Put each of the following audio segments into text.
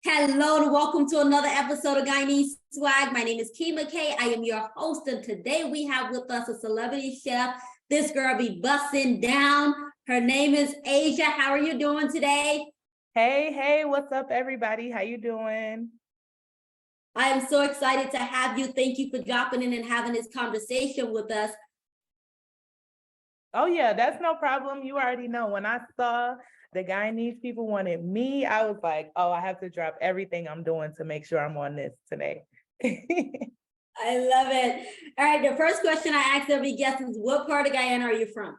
Hello and welcome to another episode of Guyanese Swag. My name is McKay. I am your host, and today we have with us a celebrity chef. This girl be busting down. Her name is Asia. How are you doing today? Hey, what's up, everybody? How you doing? I am so excited to have you. Thank you for dropping in and having this conversation with us. Oh yeah, that's no problem. You already know when I saw the Guyanese people wanted me, I was like, oh, I have to drop everything I'm doing to make sure I'm on this today. I love it. All right, the first question I ask every guest is, what part of Guyana are you from?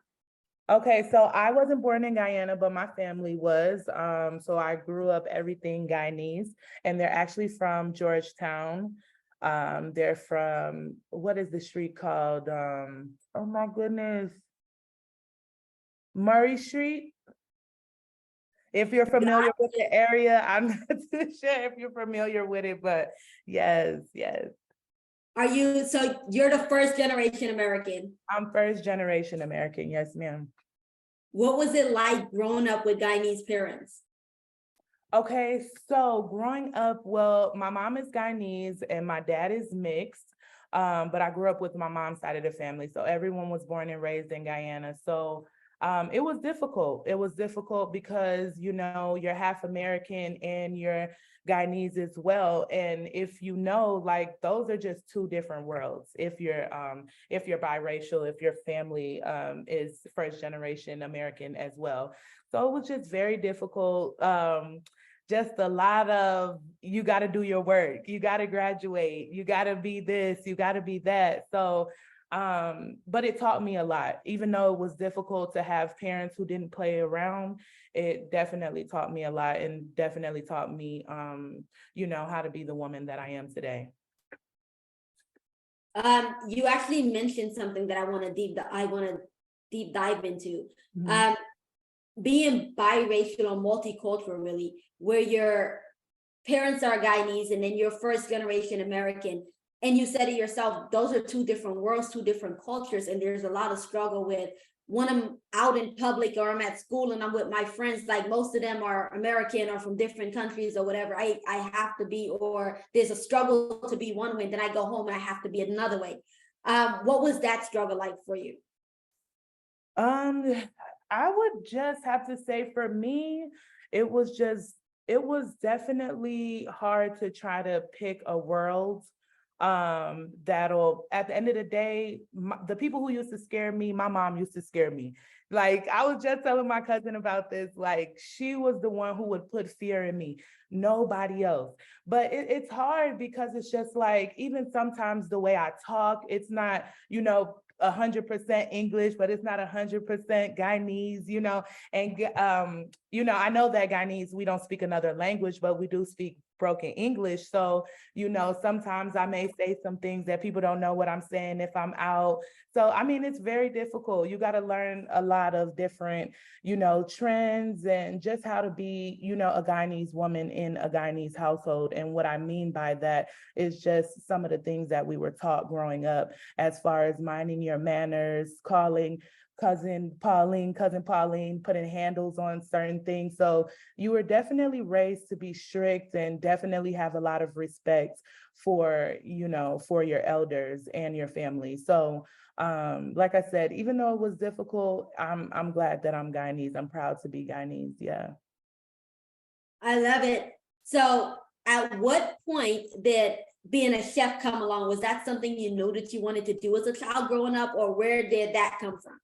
Okay, so I wasn't born in Guyana, but my family was. So I grew up everything Guyanese, and they're actually from Georgetown. They're from, what is the street called? Oh my goodness. Murray Street. If you're familiar with the area, I'm not too sure if you're familiar with it, but yes. So you're the first generation American? I'm first generation American, yes, ma'am. What was it like growing up with Guyanese parents? Okay, so growing up, well, my mom is Guyanese and my dad is mixed. But I grew up with my mom's side of the family. So everyone was born and raised in Guyana. So it was difficult. It was difficult because, you know, you're half American and you're Guyanese as well. And if you know, like, those are just two different worlds. If you're biracial, if your family is first generation American as well. So it was just very difficult. Just a lot of, you got to do your work, you got to graduate, you got to be this, you got to be that. So but it taught me a lot. Even though it was difficult to have parents who didn't play around, it definitely taught me a lot, and definitely taught me you know, how to be the woman that I am today. You actually mentioned something that I want to deep dive into. Mm-hmm. Being biracial or multicultural, really, where your parents are Guyanese and then you're first generation American. And you said it yourself, those are two different worlds, two different cultures. And there's a lot of struggle with when I'm out in public or I'm at school and I'm with my friends, like most of them are American or from different countries or whatever. I have to be, or there's a struggle to be one way, then I go home and I have to be another way. What was that struggle like for you? I would just have to say, for me, it was definitely hard to try to pick a world that'll, at the end of the day, the people who used to scare me, my mom used to scare me. Like, I was just telling my cousin about this, like, she was the one who would put fear in me, nobody else. But it's hard because it's just like, even sometimes the way I talk, it's not, you know, 100% English, but it's not 100% Guyanese, you know. And you know, I know that Guyanese, we don't speak another language, but we do speak broken English. So, you know, sometimes I may say some things that people don't know what I'm saying if I'm out. So, I mean, it's very difficult. You got to learn a lot of different, you know, trends and just how to be, you know, a Guyanese woman in a Guyanese household. And what I mean by that is just some of the things that we were taught growing up, as far as minding your manners, calling cousin Pauline, putting handles on certain things. So you were definitely raised to be strict and definitely have a lot of respect for, you know, for your elders and your family. So like I said, even though it was difficult, I'm glad that I'm Guyanese. I'm proud to be Guyanese. Yeah. I love it. So at what point did being a chef come along? Was that something you knew that you wanted to do as a child growing up, or where did that come from?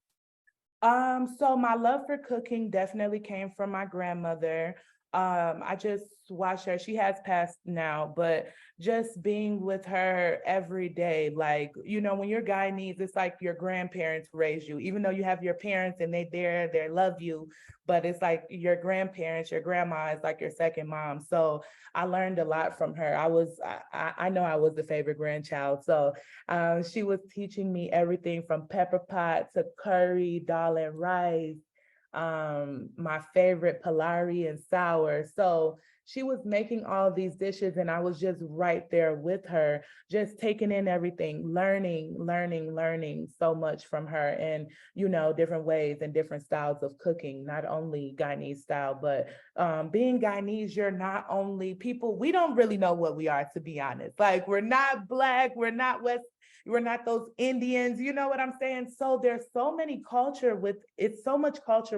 So my love for cooking definitely came from my grandmother. I just watched her. She has passed now, but just being with her every day, like, you know, when you're Guyanese, it's like your grandparents raised you, even though you have your parents and they love you, but it's like your grandparents, your grandma is like your second mom. So I learned a lot from her. I know I was the favorite grandchild. So she was teaching me everything from pepper pot to curry, dal and rice, my favorite Polari and sour. So she was making all these dishes and I was just right there with her, just taking in everything, learning so much from her, and different ways and different styles of cooking, not only Guyanese style, but being Guyanese, you're not only people, we don't really know what we are, to be honest. Like, we're not Black, we're not West, we're not those Indians, you know what I'm saying? So there's so much culture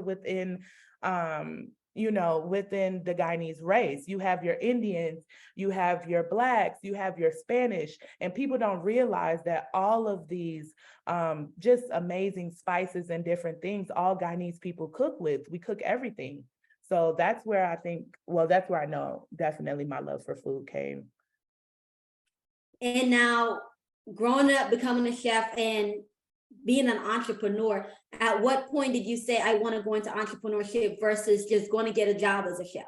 within within the Guyanese race. You have your Indians, you have your Blacks, you have your Spanish, and people don't realize that all of these just amazing spices and different things, all Guyanese people cook with. We cook everything. So that's where that's where I know definitely my love for food came. And now, growing up, becoming a chef and being an entrepreneur, at what point did you say, I want to go into entrepreneurship versus just going to get a job as a chef?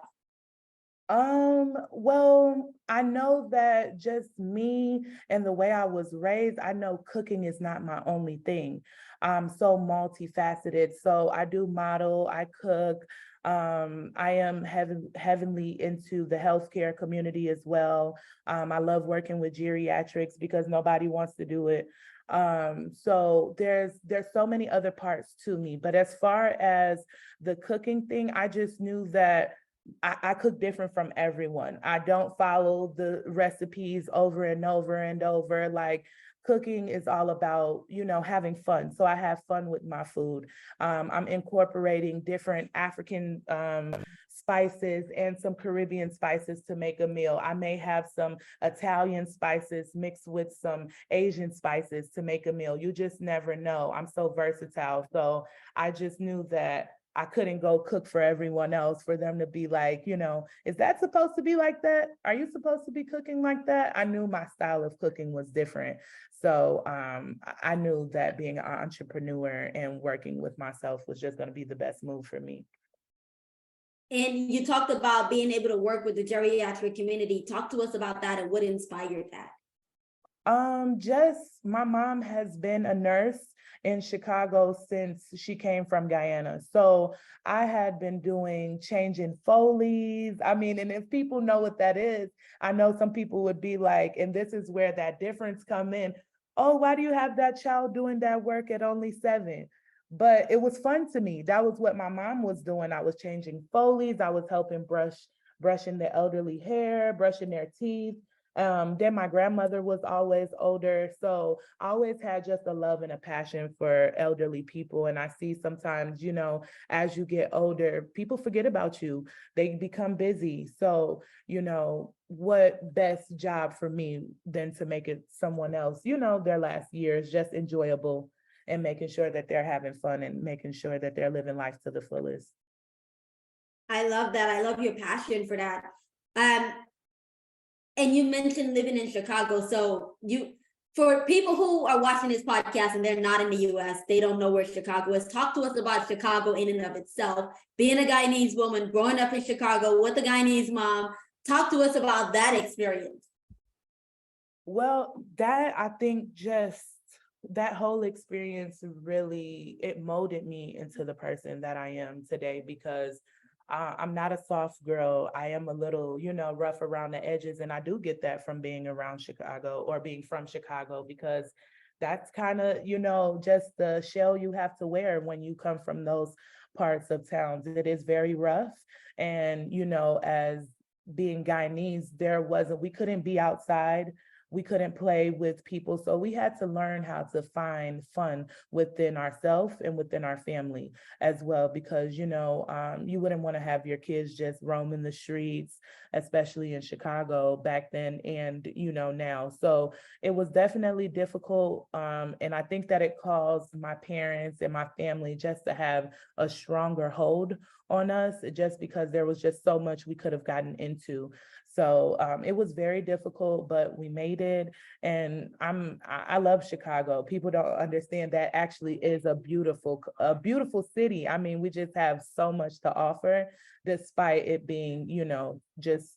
Well, I know that just me and the way I was raised, I know cooking is not my only thing. I'm so multifaceted. So I do model, I cook. I am heavily into the healthcare community as well. I love working with geriatrics because nobody wants to do it. So there's so many other parts to me. But as far as the cooking thing, I just knew that I cook different from everyone. I don't follow the recipes over and over and over. Like, cooking is all about, having fun. So I have fun with my food. I'm incorporating different African spices and some Caribbean spices to make a meal. I may have some Italian spices mixed with some Asian spices to make a meal. You just never know. I'm so versatile. So I just knew that I couldn't go cook for everyone else, for them to be like, is that supposed to be like that? Are you supposed to be cooking like that? I knew my style of cooking was different. So I knew that being an entrepreneur and working with myself was just going to be the best move for me. And you talked about being able to work with the geriatric community. Talk to us about that and what inspired that. Just my mom has been a nurse in Chicago since she came from Guyana. So I had been changing Foley's. I mean, and if people know what that is, I know some people would be like, and this is where that difference come in. Oh, why do you have that child doing that work at only 7? But it was fun to me. That was what my mom was doing. I was changing Foley's. I was helping brushing the elderly hair, brushing their teeth. Then my grandmother was always older. So I always had just a love and a passion for elderly people. And I see sometimes, as you get older, people forget about you. They become busy. So, what best job for me than to make it someone else, their last years just enjoyable, and making sure that they're having fun and making sure that they're living life to the fullest. I love that. I love your passion for that. And you mentioned living in Chicago. So for people who are watching this podcast and they're not in the US, they don't know where Chicago is. Talk to us about Chicago in and of itself. Being a Guyanese woman, growing up in Chicago with a Guyanese mom. Talk to us about that experience. Well, I think just that whole experience really, it molded me into the person that I am today, because I'm not a soft girl. I am a little, rough around the edges. And I do get that from being around Chicago or being from Chicago, because that's kind of, just the shell you have to wear when you come from those parts of towns. It is very rough. And, as being Guyanese, we couldn't be outside. We couldn't play with people. So we had to learn how to find fun within ourselves and within our family as well, because, you wouldn't want to have your kids just roaming the streets, especially in Chicago back then and, now. So it was definitely difficult. And I think that it caused my parents and my family just to have a stronger hold on us, just because there was just so much we could have gotten into. So it was very difficult, but we made it. And I love Chicago. People don't understand that actually is a beautiful city. I mean, we just have so much to offer, despite it being, just,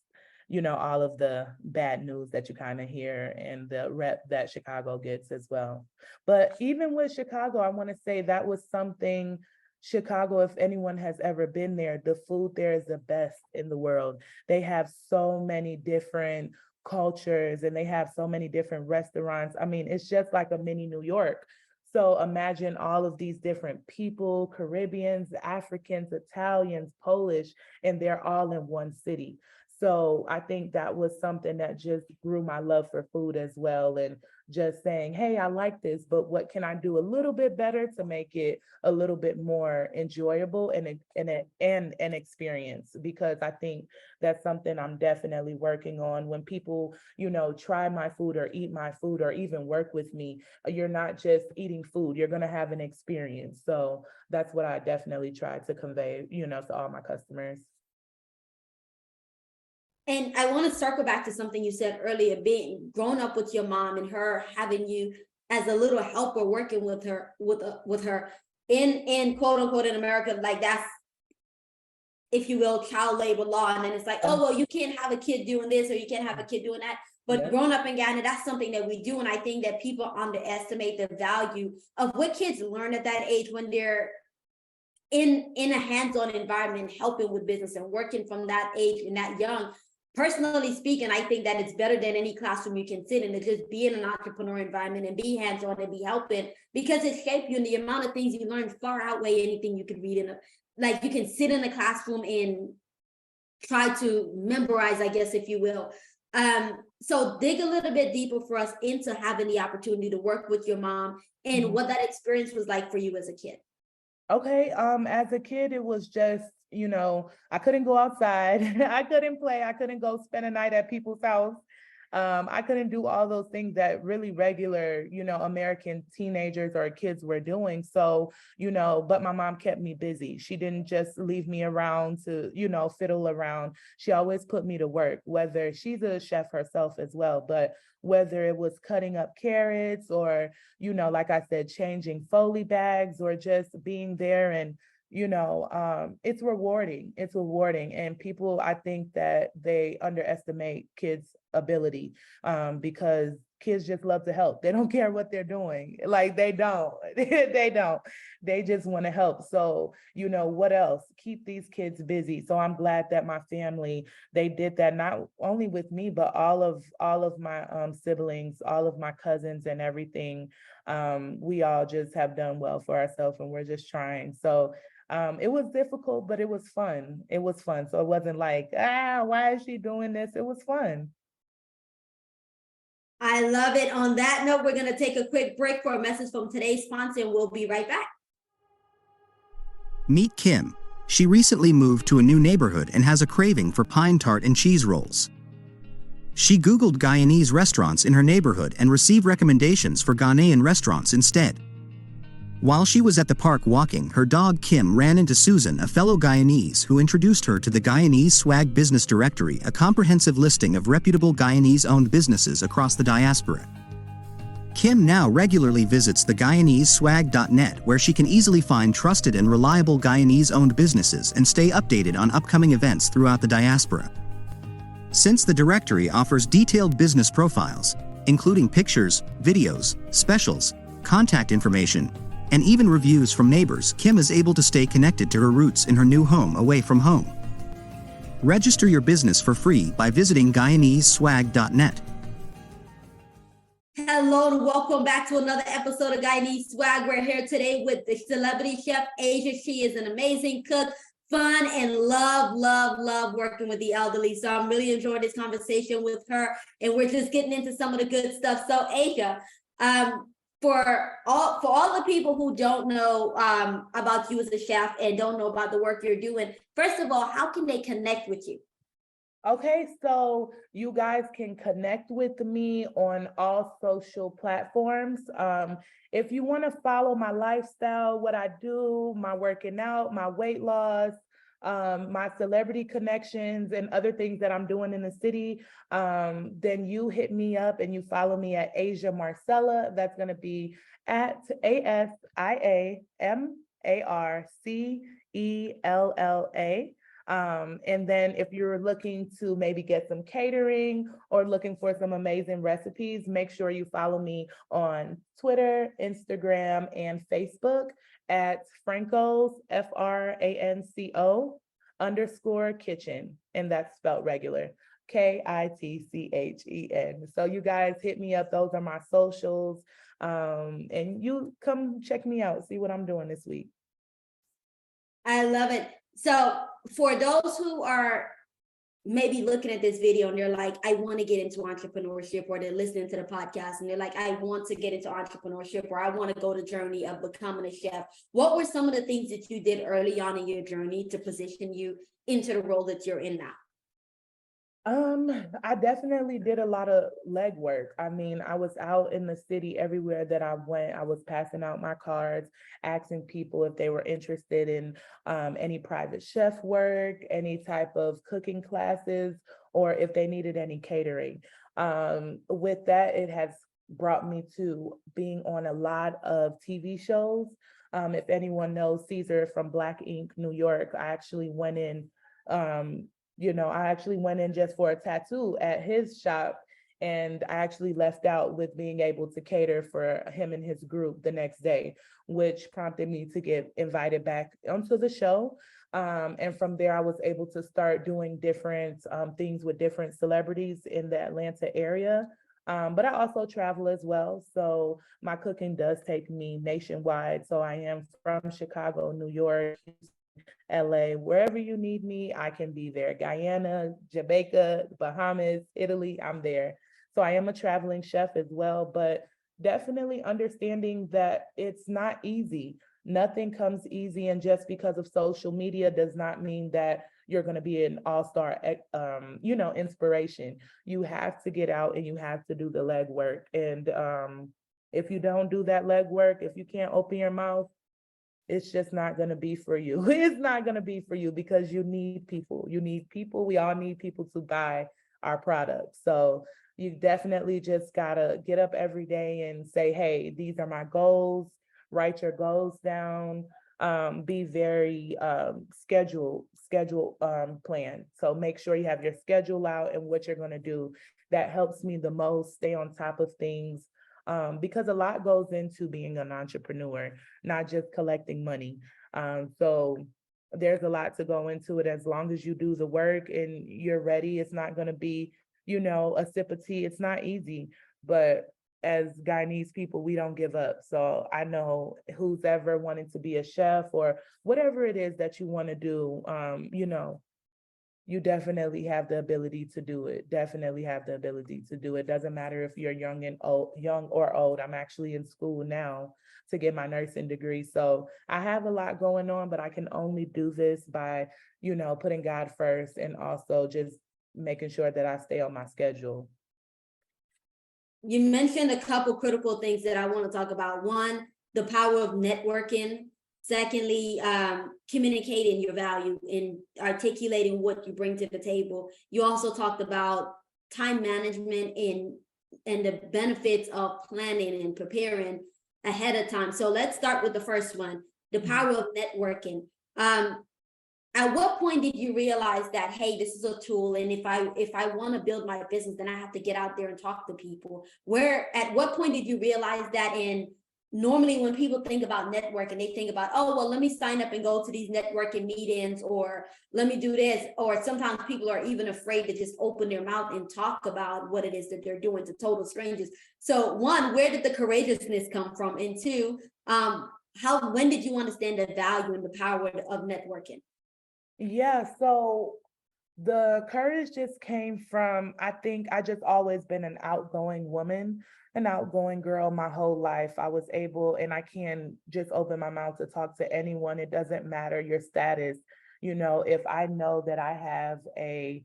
all of the bad news that you kind of hear and the rep that Chicago gets as well. But even with Chicago, I want to say that was something Chicago, if anyone has ever been there, the food there is the best in the world. They have so many different cultures and they have so many different restaurants. I mean, it's just like a mini New York. So imagine all of these different people, Caribbeans, Africans, Italians, Polish, and they're all in one city. So I think that was something that just grew my love for food as well. And just saying, hey, I like this, but what can I do a little bit better to make it a little bit more enjoyable and an experience? Because I think that's something I'm definitely working on. When people, try my food or eat my food or even work with me, you're not just eating food, you're going to have an experience. So that's what I definitely try to convey, to all my customers. And I want to circle back to something you said earlier, being grown up with your mom and her having you as a little helper working with her in quote unquote in America, like that's, if you will, child labor law. And then it's like, oh, well, you can't have a kid doing this or you can't have a kid doing that. But Yeah. growing up in Ghana, that's something that we do. And I think that people underestimate the value of what kids learn at that age when they're in a hands-on environment, helping with business and working from that age and that young. Personally speaking, I think that it's better than any classroom you can sit in, to just be in an entrepreneur environment and be hands-on and be helping, because it shapes you, and the amount of things you learn far outweigh anything you could read in a, like you can sit in a classroom and try to memorize, I guess, if you will. So dig a little bit deeper for us into having the opportunity to work with your mom and what that experience was like for you as a kid. Okay, as a kid, it was just, I couldn't go outside. I couldn't play. I couldn't go spend a night at people's house. I couldn't do all those things that really regular, American teenagers or kids were doing. So, but my mom kept me busy. She didn't just leave me around to, fiddle around. She always put me to work, whether she's a chef herself as well, but whether it was cutting up carrots or, like I said, changing Foley bags or just being there. And it's rewarding. It's rewarding. And people, I think that they underestimate kids' ability, because kids just love to help. They don't care what they're doing. Like they don't, they don't, they just want to help. So, what else? Keep these kids busy. So I'm glad that my family, they did that, not only with me, but all of my siblings, all of my cousins and everything. We all just have done well for ourselves and we're just trying. So it was difficult, but it was fun. It was fun. So it wasn't like, why is she doing this? It was fun. I love it. On that note, we're going to take a quick break for a message from today's sponsor, and we'll be right back. Meet Kim. She recently moved to a new neighborhood and has a craving for pine tart and cheese rolls. She Googled Guyanese restaurants in her neighborhood and received recommendations for Ghanaian restaurants instead. While she was at the park walking, her dog Kim ran into Susan, a fellow Guyanese, who introduced her to the Guyanese Swag Business Directory, a comprehensive listing of reputable Guyanese-owned businesses across the diaspora. Kim now regularly visits the GuyaneseSwag.net, where she can easily find trusted and reliable Guyanese-owned businesses and stay updated on upcoming events throughout the diaspora. Since the directory offers detailed business profiles, including pictures, videos, specials, contact information, and even reviews from neighbors, Kim is able to stay connected to her roots in her new home away from home. Register your business for free by visiting GuyaneseSwag.net. Hello and welcome back to another episode of Guyanese Swag. We're here today with the Celebrity Chef Asia. She is an amazing cook, fun, and love working with the elderly. So I'm really enjoying this conversation with her, and we're just getting into some of the good stuff. So Asia, for all the people who don't know about you as a chef and don't know about the work you're doing, first of all, how can they connect with you? Okay, so you guys can connect with me on all social platforms. If you want to follow my lifestyle, what I do, my working out, my weight loss, my celebrity connections and other things that I'm doing in the city, then you hit me up and you follow me at Asia Marcella. That's going to be at ASIA MARCELLA. And then if you're looking to maybe get some catering or looking for some amazing recipes, make sure you follow me on Twitter, Instagram, and Facebook at Franco's, FRANCO_kitchen. And that's spelled regular. KITCHEN. So you guys hit me up. Those are my socials. And you come check me out, see what I'm doing this week. I love it. So for those who are maybe looking at this video and they're like, I want to get into entrepreneurship, or they're listening to the podcast and they're like, I want to get into entrepreneurship, or I want to go the journey of becoming a chef. What were some of the things that you did early on in your journey to position you into the role that you're in now? I definitely did a lot of legwork. I mean, I was out in the city everywhere that I went. I was passing out my cards, asking people if they were interested in any private chef work, any type of cooking classes, or if they needed any catering. With that, it has brought me to being on a lot of TV shows. If anyone knows Caesar from Black Ink, New York, I actually went in just for a tattoo at his shop, and I actually left out with being able to cater for him and his group the next day, which prompted me to get invited back onto the show. And from there, I was able to start doing different things with different celebrities in the Atlanta area. But I also travel as well. So my cooking does take me nationwide. So I am from Chicago, New York, LA, wherever you need me, I can be there. Guyana, Jamaica, Bahamas, Italy, I'm there. So I am a traveling chef as well, but definitely understanding that it's not easy. Nothing comes easy. And just because of social media does not mean that you're going to be an all-star, inspiration. You have to get out and you have to do the legwork. And if you don't do that legwork, if you can't open your mouth, it's just not going to be for you. It's not going to be for you because you need people. You need people. We all need people to buy our products. So you definitely just got to get up every day and say, hey, these are my goals. Write your goals down. Be very schedule plan. So make sure you have your schedule out and what you're going to do. That helps me the most, stay on top of things. Because a lot goes into being an entrepreneur, not just collecting money. So there's a lot to go into it. As long as you do the work and you're ready, it's not going to be, a sip of tea. It's not easy, but as Guyanese people, we don't give up. So I know who's ever wanting to be a chef or whatever it is that you want to do, you definitely have the ability to do it. Definitely have the ability to do it. Doesn't matter if you're young or old. I'm actually in school now to get my nursing degree. So I have a lot going on, but I can only do this by, putting God first and also just making sure that I stay on my schedule. You mentioned a couple critical things that I want to talk about. One, the power of networking. Secondly, communicating your value and articulating what you bring to the table. You also talked about time management and the benefits of planning and preparing ahead of time. So let's start with the first one, the power of networking. At what point did you realize that, hey, this is a tool, and if I want to build my business, then I have to get out there and talk to people? At what point did you realize that? And normally when people think about networking, they think about, oh, well, let me sign up and go to these networking meetings, or let me do this. Or sometimes people are even afraid to just open their mouth and talk about what it is that they're doing to total strangers. So one, where did the courageousness come from? And two, when did you understand the value and the power of networking? Yeah, so the courage just came from, I think I just always been an outgoing woman, an outgoing girl my whole life. I was able, and I can just open my mouth to talk to anyone. It doesn't matter your status. If I know that I have a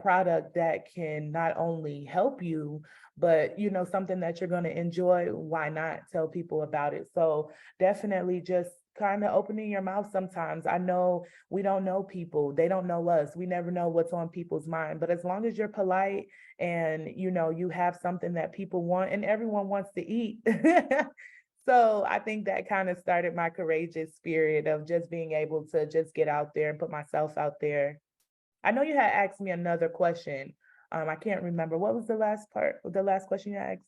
product that can not only help you, but something that you're going to enjoy, why not tell people about it? So definitely just kind of opening your mouth sometimes. I know we don't know people. They don't know us. We never know what's on people's mind. But as long as you're polite and, you have something that people want, and everyone wants to eat. So I think that kind of started my courageous spirit of just being able to just get out there and put myself out there. I know you had asked me another question. I can't remember. What was the last part, the last question you asked?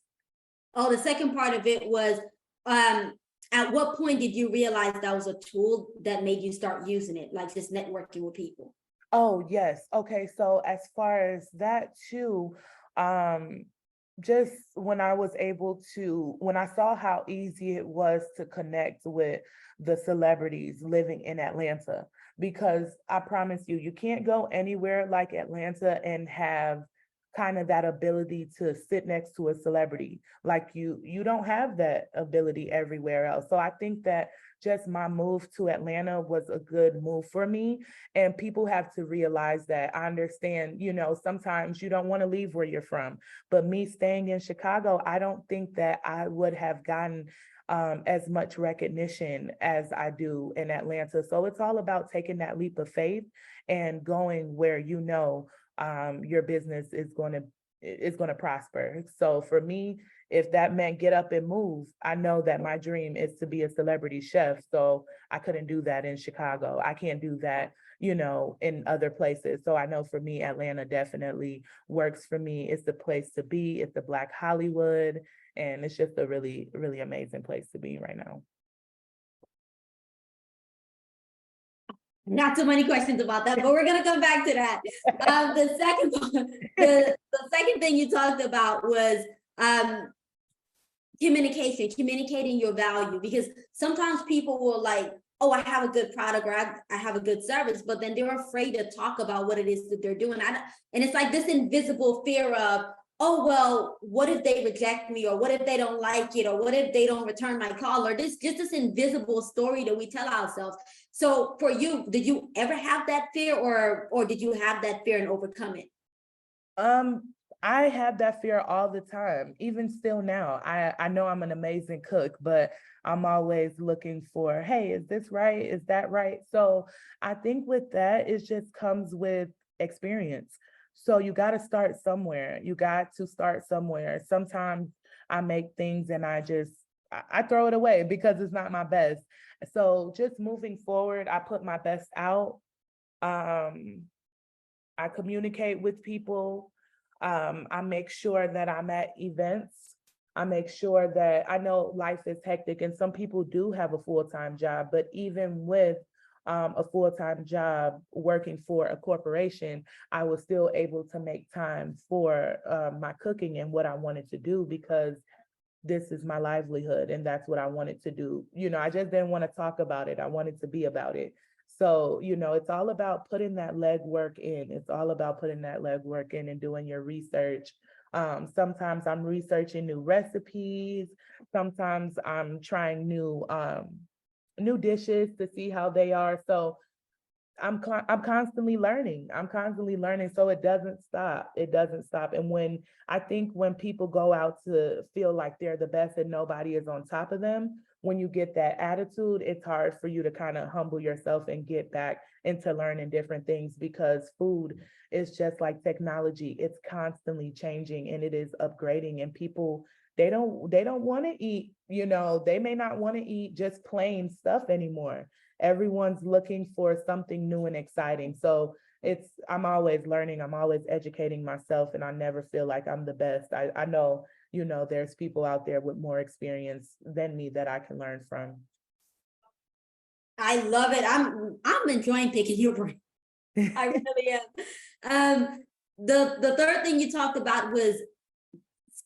Oh, the second part of it was, at what point did you realize that was a tool that made you start using it, like just networking with people? Oh, yes. Okay. So as far as that too, um, just when I was able to, when I saw how easy it was to connect with the celebrities living in Atlanta, because I promise you, you can't go anywhere like Atlanta and have kind of that ability to sit next to a celebrity. Like you don't have that ability everywhere else. So I think that just my move to Atlanta was a good move for me. And people have to realize that. I understand, sometimes you don't want to leave where you're from. But me staying in Chicago, I don't think that I would have gotten as much recognition as I do in Atlanta. So it's all about taking that leap of faith and going where your business is going to prosper. So for me, if that meant get up and move, I know that my dream is to be a celebrity chef. So I couldn't do that in Chicago. I can't do that, in other places. So I know for me, Atlanta definitely works for me. It's the place to be. It's the Black Hollywood. And it's just a really, really amazing place to be right now. Not too many questions about that, but we're gonna come back to that. The second thing you talked about was communicating your value, because sometimes people will like, oh, I have a good product, or I have a good service, but then they're afraid to talk about what it is that they're doing. And it's like this invisible fear of, oh, well, what if they reject me, or what if they don't like it, or what if they don't return my call, or this invisible story that we tell ourselves. So for you, did you ever have that fear, or did you have that fear and overcome it? I have that fear all the time, even still now. I know I'm an amazing cook, but I'm always looking for, hey, is this right? Is that right? So I think with that, it just comes with experience. So you got to start somewhere. You got to start somewhere. Sometimes I make things and I throw it away because it's not my best. So just moving forward, I put my best out. I communicate with people. I make sure that I'm at events. I make sure that I know life is hectic and some people do have a full-time job, but even with a full-time job working for a corporation, I was still able to make time for my cooking and what I wanted to do, because this is my livelihood and that's what I wanted to do. I just didn't want to talk about it. I wanted to be about it. So, it's all about putting that legwork in. It's all about putting that legwork in and doing your research. Sometimes I'm researching new recipes. Sometimes I'm trying new dishes to see how they are. So I'm constantly learning. I'm constantly learning. So it doesn't stop. It doesn't stop. And when people go out to feel like they're the best and nobody is on top of them, when you get that attitude, it's hard for you to kind of humble yourself and get back into learning different things, because food is just like technology. It's constantly changing and it is upgrading, and people, they don't want to eat, they may not want to eat just plain stuff anymore. Everyone's looking for something new and exciting. So I'm always learning, I'm always educating myself, and I never feel like I'm the best. I know, there's people out there with more experience than me that I can learn from. I love it. I'm enjoying picking your brain. I really am. The third thing you talked about was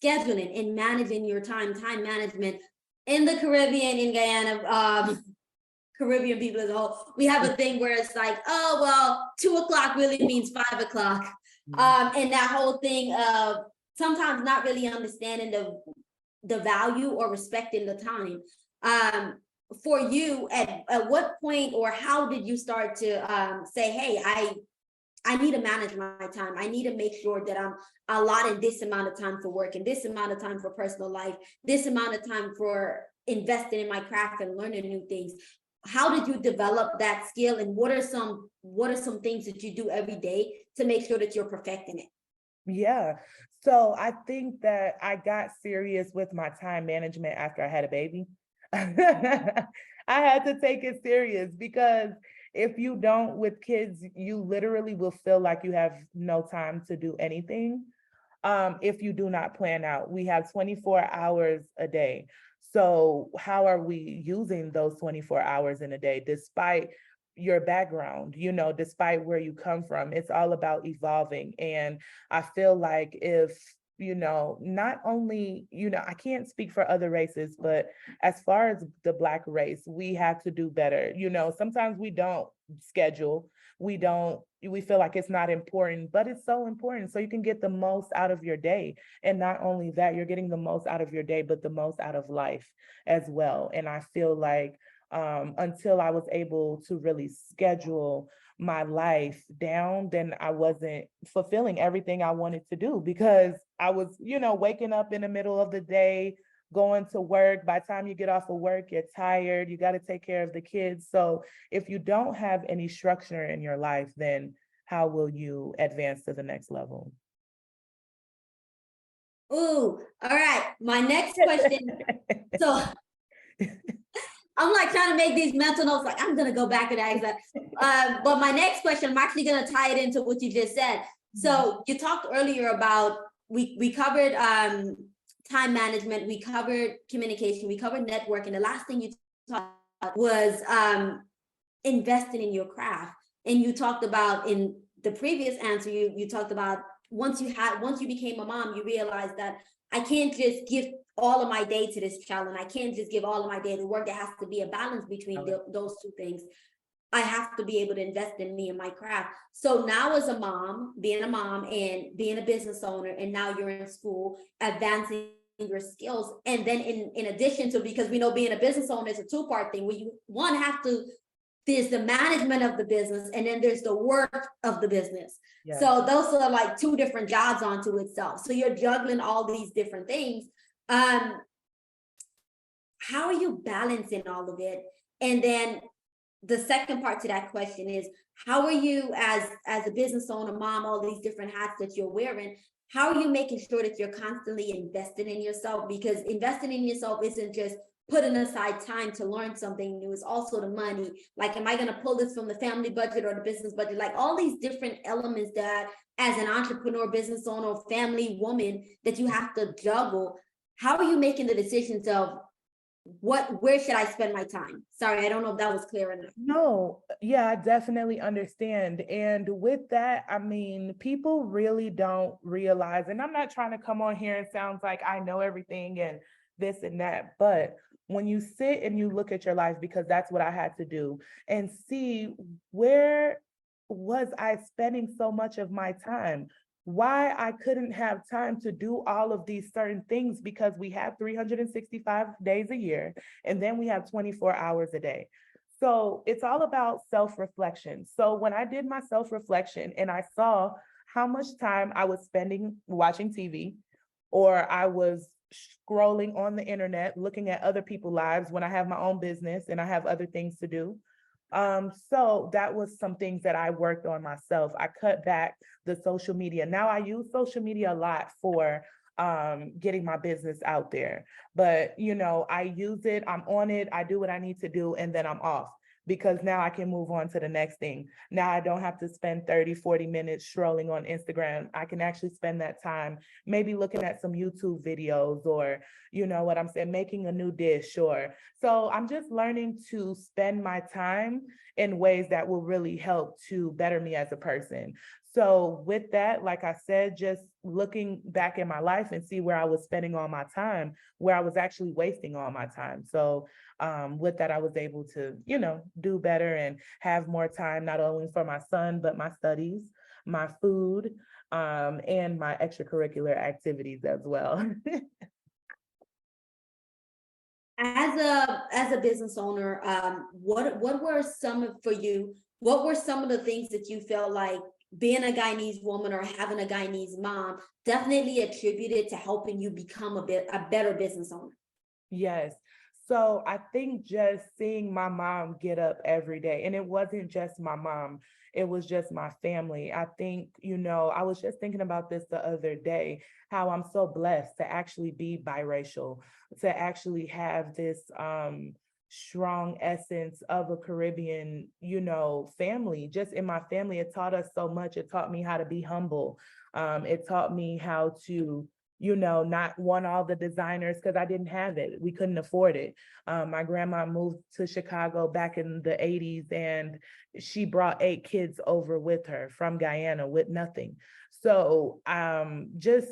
scheduling and managing your time management. In the Caribbean, in Guyana, Caribbean people as a whole, we have a thing where it's like, oh, well, 2:00 really means 5:00. And that whole thing of sometimes not really understanding the value or respecting the time. For you, at what point or how did you start to say, hey, I need to manage my time. I need to make sure that I'm allotting this amount of time for work and this amount of time for personal life, this amount of time for investing in my craft and learning new things. How did you develop that skill, and what are some things that you do every day to make sure that you're perfecting it? Yeah. So I think that I got serious with my time management after I had a baby. I had to take it serious because if you don't with kids, you literally will feel like you have no time to do anything. If you do not plan out, we have 24 hours a day. So how are we using those 24 hours in a day, despite your background, despite where you come from? It's all about evolving. And I feel like if, not only, I can't speak for other races, but as far as the Black race, we have to do better. Sometimes we don't schedule, we feel like it's not important, but it's so important. So you can get the most out of your day. And not only that, you're getting the most out of your day, but the most out of life as well. And I feel like until I was able to really schedule my life down, then I wasn't fulfilling everything I wanted to do, because I was, waking up in the middle of the day, going to work. By the time you get off of work, you're tired, you got to take care of the kids. So if you don't have any structure in your life, then how will you advance to the next level? Ooh, all right. My next question. So I'm like trying to make these mental notes, like I'm gonna go back and ask that. But my next question, I'm actually gonna tie it into what you just said. So you talked earlier about we covered time management, we covered communication, we covered networking. The last thing you talked about was investing in your craft. And you talked about in the previous answer, you talked about once you became a mom, you realized that I can't just give all of my day to this child, and I can't just give all of my day to work. There has to be a balance between those two things. I have to be able to invest in me and my craft. So now as a mom, being a mom and being a business owner, and now you're in school, advancing your skills. And then in addition to, because we know being a business owner is a two-part thing where there's the management of the business, and then there's the work of the business. Yeah. So those are like two different jobs onto itself. So you're juggling all these different things. How are you balancing all of it? And then the second part to that question is, how are you as a business owner, mom, all these different hats that you're wearing, how are you making sure that you're constantly investing in yourself? Because investing in yourself isn't just putting aside time to learn something new, it's also the money. Like, am I going to pull this from the family budget or the business budget? Like all these different elements that as an entrepreneur, business owner, family woman, that you have to juggle. How are you making the decisions of where should I spend my time? Sorry, I don't know if that was clear enough. No, yeah, I definitely understand. And with that, I mean, people really don't realize, and I'm not trying to come on here and sound like I know everything and this and that, but when you sit and you look at your life, because that's what I had to do, and see where was I spending so much of my time, why I couldn't have time to do all of these certain things, because we have 365 days a year, and then we have 24 hours a day. So it's all about self-reflection. So when I did my self-reflection and I saw how much time I was spending watching TV, or I was scrolling on the internet, looking at other people's lives when I have my own business and I have other things to do. So that was some things that I worked on myself. I cut back the social media. Now I use social media a lot for getting my business out there, but I use it, I'm on it, I do what I need to do, and then I'm off, because now I can move on to the next thing. Now I don't have to spend 30, 40 minutes strolling on Instagram. I can actually spend that time maybe looking at some YouTube videos, or, what I'm saying, making a new dish. So I'm just learning to spend my time in ways that will really help to better me as a person. So with that, like I said, just looking back in my life and see where I was spending all my time, where I was actually wasting all my time. So with that, I was able to, do better and have more time, not only for my son, but my studies, my food, and my extracurricular activities as well. As a business owner, what were some of the things that you felt like being a Guyanese woman or having a Guyanese mom definitely attributed to helping you become a better business owner? Yes. So I think just seeing my mom get up every day, and it wasn't just my mom, it was just my family. I think, I was just thinking about this the other day, how I'm so blessed to actually be biracial, to actually have this strong essence of a Caribbean, family. Just in my family, it taught us so much. It taught me how to be humble. It taught me how to, not want all the designers, because I didn't have it. We couldn't afford it. My grandma moved to Chicago back in the 80s, and she brought 8 kids over with her from Guyana with nothing. So just,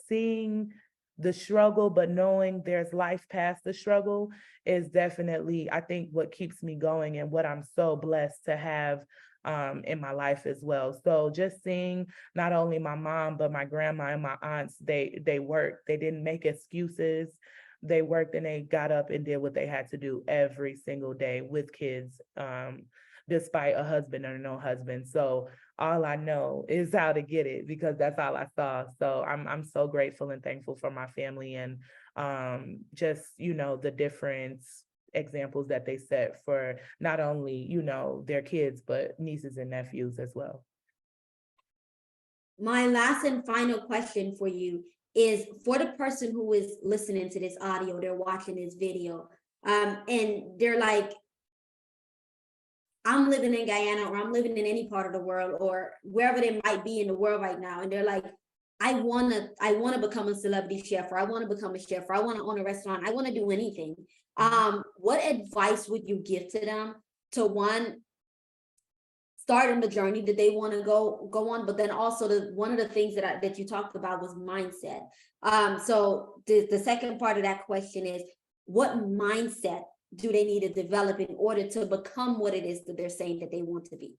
seeing the struggle, but knowing there's life past the struggle is definitely, I think, what keeps me going and what I'm so blessed to have in my life as well. So just seeing not only my mom, but my grandma and my aunts, they worked. They didn't make excuses. They worked and they got up and did what they had to do every single day with kids, despite a husband or no husband. So all I know is how to get it, because that's all I saw. So I'm so grateful and thankful for my family, and just, the different examples that they set for not only, their kids, but nieces and nephews as well. My last and final question for you is, for the person who is listening to this audio, they're watching this video, and they're like, I'm living in Guyana, or I'm living in any part of the world, or wherever they might be in the world right now, and they're like, I wanna become a celebrity chef, or I want to become a chef, or I want to own a restaurant, I want to do anything. What advice would you give to them to, one, start on the journey that they want to go on, but then also one of the things that you talked about was mindset. So the second part of that question is, what mindset do they need to develop in order to become what it is that they're saying that they want to be?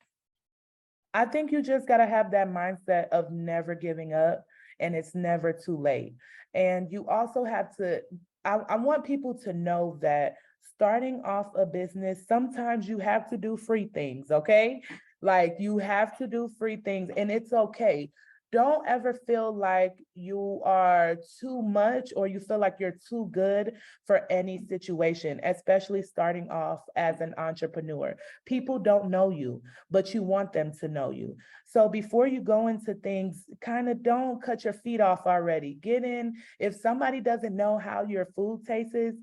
I think you just got to have that mindset of never giving up, and it's never too late. And you also have to, I want people to know that starting off a business, sometimes you have to do free things, okay? Like, you have to do free things, and it's okay. Don't ever feel like you are too much, or you feel like you're too good for any situation, especially starting off as an entrepreneur. People don't know you, but you want them to know you. So before you go into things, kind of don't cut your feet off already. Get in. If somebody doesn't know how your food tastes,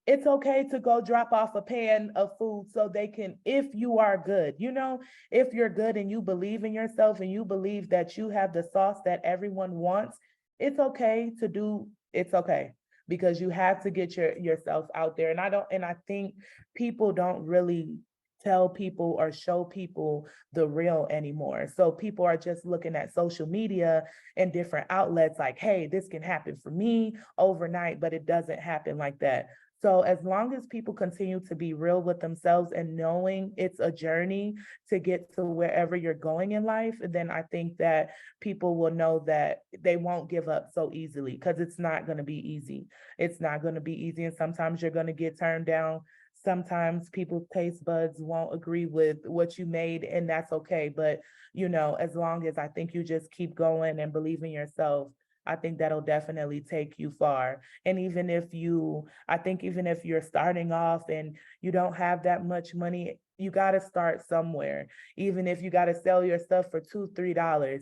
it's okay to go drop off a pan of food so they can, if you are good, if you're good and you believe in yourself and you believe that you have the sauce that everyone wants, it's okay to do, it's okay, because you have to get yourself out there. And I think people don't really tell people or show people the real anymore. So people are just looking at social media and different outlets like, hey, this can happen for me overnight, but it doesn't happen like that. So as long as people continue to be real with themselves and knowing it's a journey to get to wherever you're going in life, then I think that people will know that they won't give up so easily, because it's not going to be easy. It's not going to be easy. And sometimes you're going to get turned down. Sometimes people's taste buds won't agree with what you made, and that's okay. But, as long as I think you just keep going and believe in yourself, I think that'll definitely take you far. And even if you're starting off and you don't have that much money, you got to start somewhere. Even if you got to sell your stuff for $2, $3,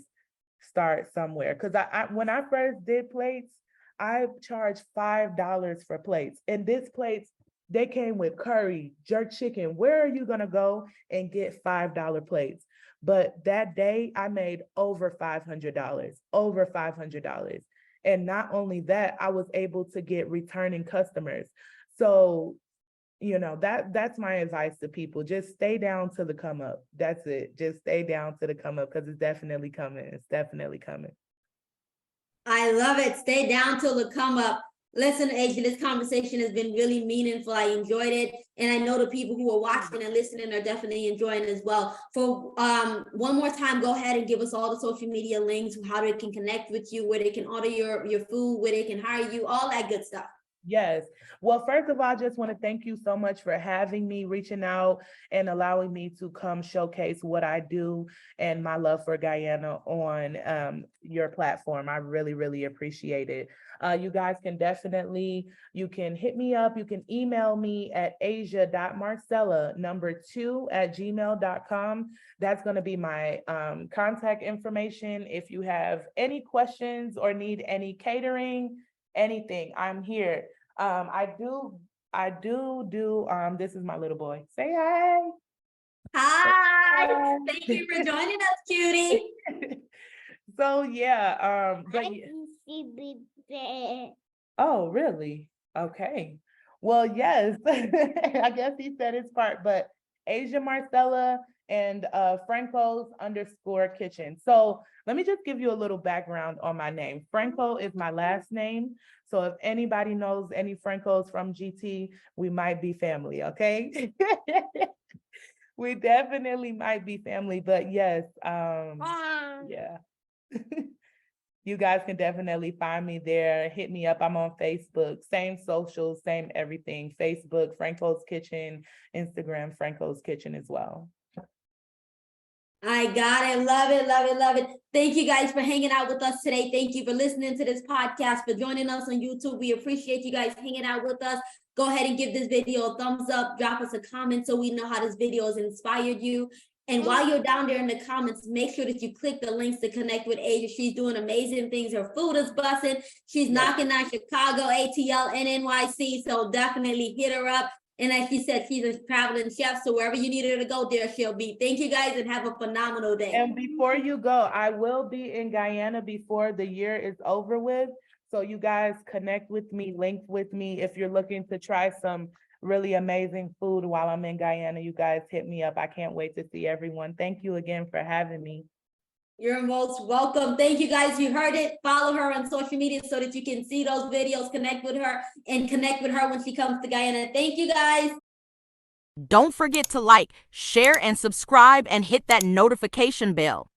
start somewhere. Because when I first did plates, I charged $5 for plates. And this plates, they came with curry, jerk chicken. Where are you going to go and get $5 plates? But that day I made over $500. And not only that, I was able to get returning customers. So, that's my advice to people. Just stay down to the come up. That's it. Just stay down to the come up, because it's definitely coming. It's definitely coming. I love it. Stay down till the come up. Listen, Asia, this conversation has been really meaningful. I enjoyed it. And I know the people who are watching and listening are definitely enjoying it as well. For one more time, go ahead and give us all the social media links, how they can connect with you, where they can order your food, where they can hire you, all that good stuff. Yes. Well, first of all, I just want to thank you so much for having me, reaching out and allowing me to come showcase what I do and my love for Guyana on your platform. I really, really appreciate it. You guys can definitely, you can hit me up. You can email me at asia.marcella2@gmail.com. That's going to be my contact information. If you have any questions or need any catering, anything, I'm here. I do, this is my little boy. Say hi. Hi. Hi. Thank you for joining us, cutie. So yeah, oh, really? Okay. Well, yes, I guess he said his part, but Asia Marcella and Franco's _ kitchen. So let me just give you a little background on my name. Franco is my last name. So if anybody knows any Francos from GT, we might be family, okay? We definitely might be family, but yes, yeah. You guys can definitely find me there. Hit me up. I'm on Facebook, same socials, same everything. Facebook, Franco's Kitchen, Instagram, Franco's Kitchen as well. I got it. Love it, love it, love it. Thank you guys for hanging out with us today. Thank you for listening to this podcast, for joining us on YouTube. We appreciate you guys hanging out with us. Go ahead and give this video a thumbs up. Drop us a comment so we know how this video has inspired you. And while you're down there in the comments, make sure that you click the links to connect with Asia. She's doing amazing things. Her food is busting. She's knocking out Chicago, ATL, and NYC. So definitely hit her up. And like she said, she's a traveling chef. So wherever you need her to go, there she'll be. Thank you guys and have a phenomenal day. And before you go, I will be in Guyana before the year is over with. So you guys connect with me, link with me. If you're looking to try some really amazing food while I'm in Guyana, you guys hit me up. I can't wait to see everyone. Thank you again for having me. You're most welcome. Thank you guys. You heard it. Follow her on social media so that you can see those videos, connect with her, and connect with her when she comes to Guyana. Thank you guys. Don't forget to like, share, and subscribe, and hit that notification bell.